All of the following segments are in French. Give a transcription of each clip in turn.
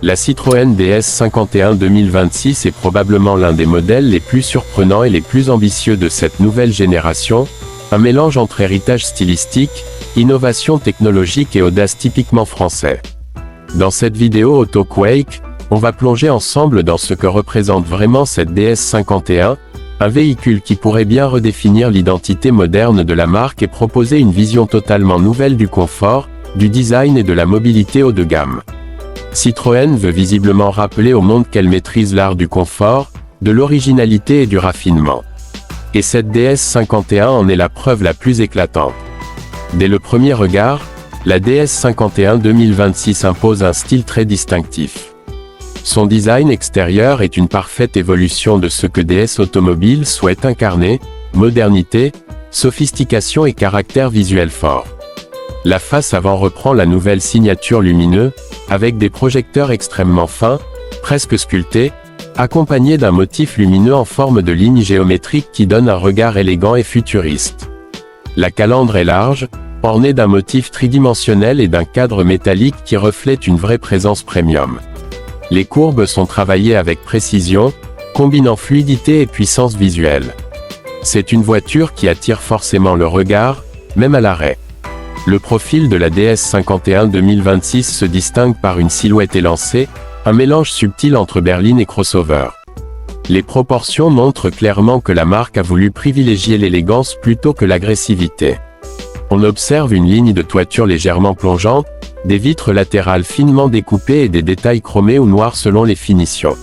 La Citroën DS51 2026 est probablement l'un des modèles les plus surprenants et les plus ambitieux de cette nouvelle génération, un mélange entre héritage stylistique, innovation technologique et audace typiquement français. Dans cette vidéo AutoQuake, on va plonger ensemble dans ce que représente vraiment cette DS51, un véhicule qui pourrait bien redéfinir l'identité moderne de la marque et proposer une vision totalement nouvelle du confort, du design et de la mobilité haut de gamme. Citroën veut visiblement rappeler au monde qu'elle maîtrise l'art du confort, de l'originalité et du raffinement. Et cette DS51 en est la preuve la plus éclatante. Dès le premier regard, la DS51 2026 impose un style très distinctif. Son design extérieur est une parfaite évolution de ce que DS Automobile souhaite incarner, modernité, sophistication et caractère visuel fort. La face avant reprend la nouvelle signature lumineuse, avec des projecteurs extrêmement fins, presque sculptés, accompagnés d'un motif lumineux en forme de ligne géométrique qui donne un regard élégant et futuriste. La calandre est large, ornée d'un motif tridimensionnel et d'un cadre métallique qui reflète une vraie présence premium. Les courbes sont travaillées avec précision, combinant fluidité et puissance visuelle. C'est une voiture qui attire forcément le regard, même à l'arrêt. Le profil de la DS51 2026 se distingue par une silhouette élancée, un mélange subtil entre berline et crossover. Les proportions montrent clairement que la marque a voulu privilégier l'élégance plutôt que l'agressivité. On observe une ligne de toiture légèrement plongeante, des vitres latérales finement découpées et des détails chromés ou noirs selon les finitions.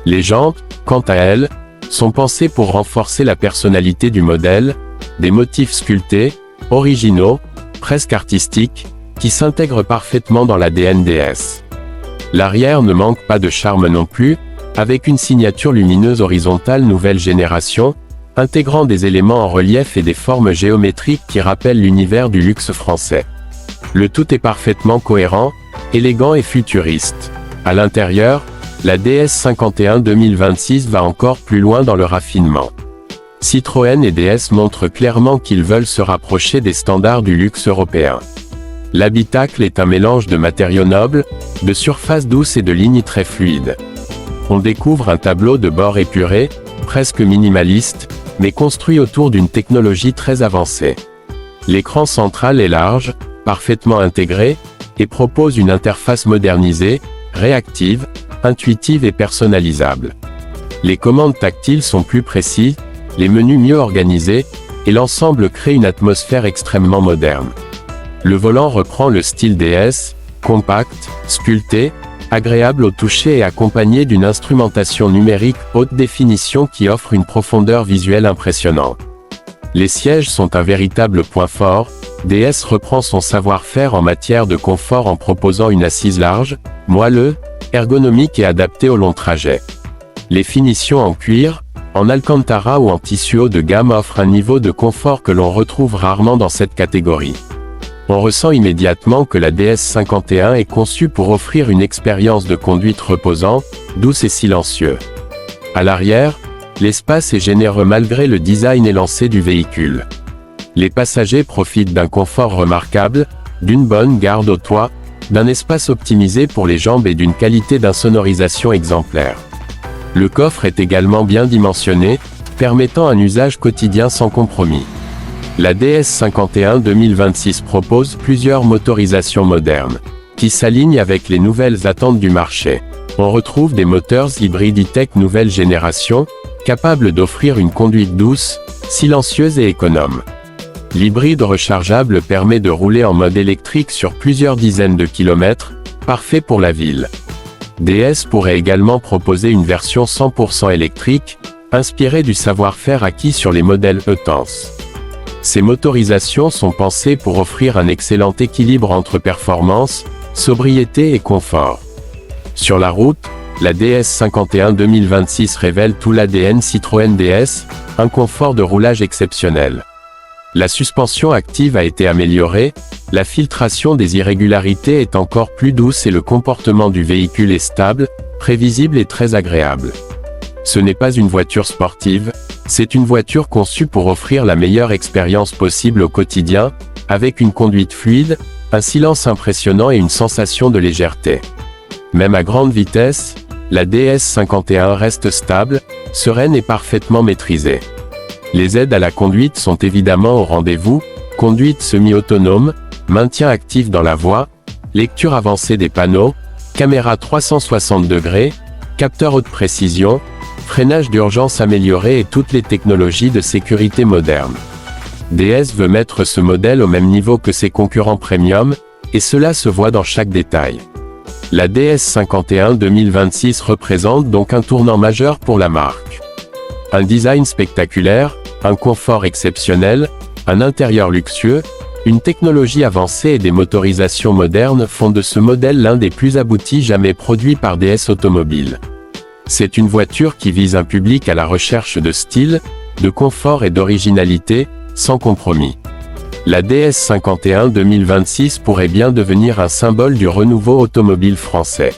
Les jantes, quant à elles, sont pensées pour renforcer la personnalité du modèle, des motifs sculptés, originaux, presque artistiques, qui s'intègrent parfaitement dans l'ADN DS. L'arrière ne manque pas de charme non plus, avec une signature lumineuse horizontale nouvelle génération, intégrant des éléments en relief et des formes géométriques qui rappellent l'univers du luxe français. Le tout est parfaitement cohérent, élégant et futuriste. À l'intérieur, la DS51 2026 va encore plus loin dans le raffinement. Citroën et DS montrent clairement qu'ils veulent se rapprocher des standards du luxe européen. L'habitacle est un mélange de matériaux nobles, de surfaces douces et de lignes très fluides. On découvre un tableau de bord épuré, presque minimaliste, mais construit autour d'une technologie très avancée. L'écran central est large, parfaitement intégré, et propose une interface modernisée, réactive, intuitive et personnalisable. Les commandes tactiles sont plus précises, les menus mieux organisés, et l'ensemble crée une atmosphère extrêmement moderne. Le volant reprend le style DS, compact, sculpté, agréable au toucher et accompagné d'une instrumentation numérique haute définition qui offre une profondeur visuelle impressionnante. Les sièges sont un véritable point fort, DS reprend son savoir-faire en matière de confort en proposant une assise large, moelleuse, ergonomique et adaptée au long trajet. Les finitions en cuir, en alcantara ou en tissu haut de gamme offrent un niveau de confort que l'on retrouve rarement dans cette catégorie. On ressent immédiatement que la DS51 est conçue pour offrir une expérience de conduite reposante, douce et silencieuse. À l'arrière, l'espace est généreux malgré le design élancé du véhicule. Les passagers profitent d'un confort remarquable, d'une bonne garde au toit, d'un espace optimisé pour les jambes et d'une qualité d'insonorisation exemplaire. Le coffre est également bien dimensionné, permettant un usage quotidien sans compromis. La DS51 2026 propose plusieurs motorisations modernes, qui s'alignent avec les nouvelles attentes du marché. On retrouve des moteurs hybrides e-tech nouvelle génération, capables d'offrir une conduite douce, silencieuse et économe. L'hybride rechargeable permet de rouler en mode électrique sur plusieurs dizaines de kilomètres, parfait pour la ville. DS pourrait également proposer une version 100% électrique, inspirée du savoir-faire acquis sur les modèles E-Tense. Ces motorisations sont pensées pour offrir un excellent équilibre entre performance, sobriété et confort. Sur la route, la DS51 2026 révèle tout l'ADN Citroën DS, un confort de roulage exceptionnel. La suspension active a été améliorée, la filtration des irrégularités est encore plus douce et le comportement du véhicule est stable, prévisible et très agréable. Ce n'est pas une voiture sportive, c'est une voiture conçue pour offrir la meilleure expérience possible au quotidien, avec une conduite fluide, un silence impressionnant et une sensation de légèreté. Même à grande vitesse, la DS51 reste stable, sereine et parfaitement maîtrisée. Les aides à la conduite sont évidemment au rendez-vous, conduite semi-autonome, maintien actif dans la voie, lecture avancée des panneaux, caméra 360 degrés, capteur haute précision, freinage d'urgence amélioré et toutes les technologies de sécurité modernes. DS veut mettre ce modèle au même niveau que ses concurrents premium, et cela se voit dans chaque détail. La DS51 2026 représente donc un tournant majeur pour la marque. Un design spectaculaire, un confort exceptionnel, un intérieur luxueux, une technologie avancée et des motorisations modernes font de ce modèle l'un des plus aboutis jamais produits par DS Automobile. C'est une voiture qui vise un public à la recherche de style, de confort et d'originalité, sans compromis. La DS51 2026 pourrait bien devenir un symbole du renouveau automobile français.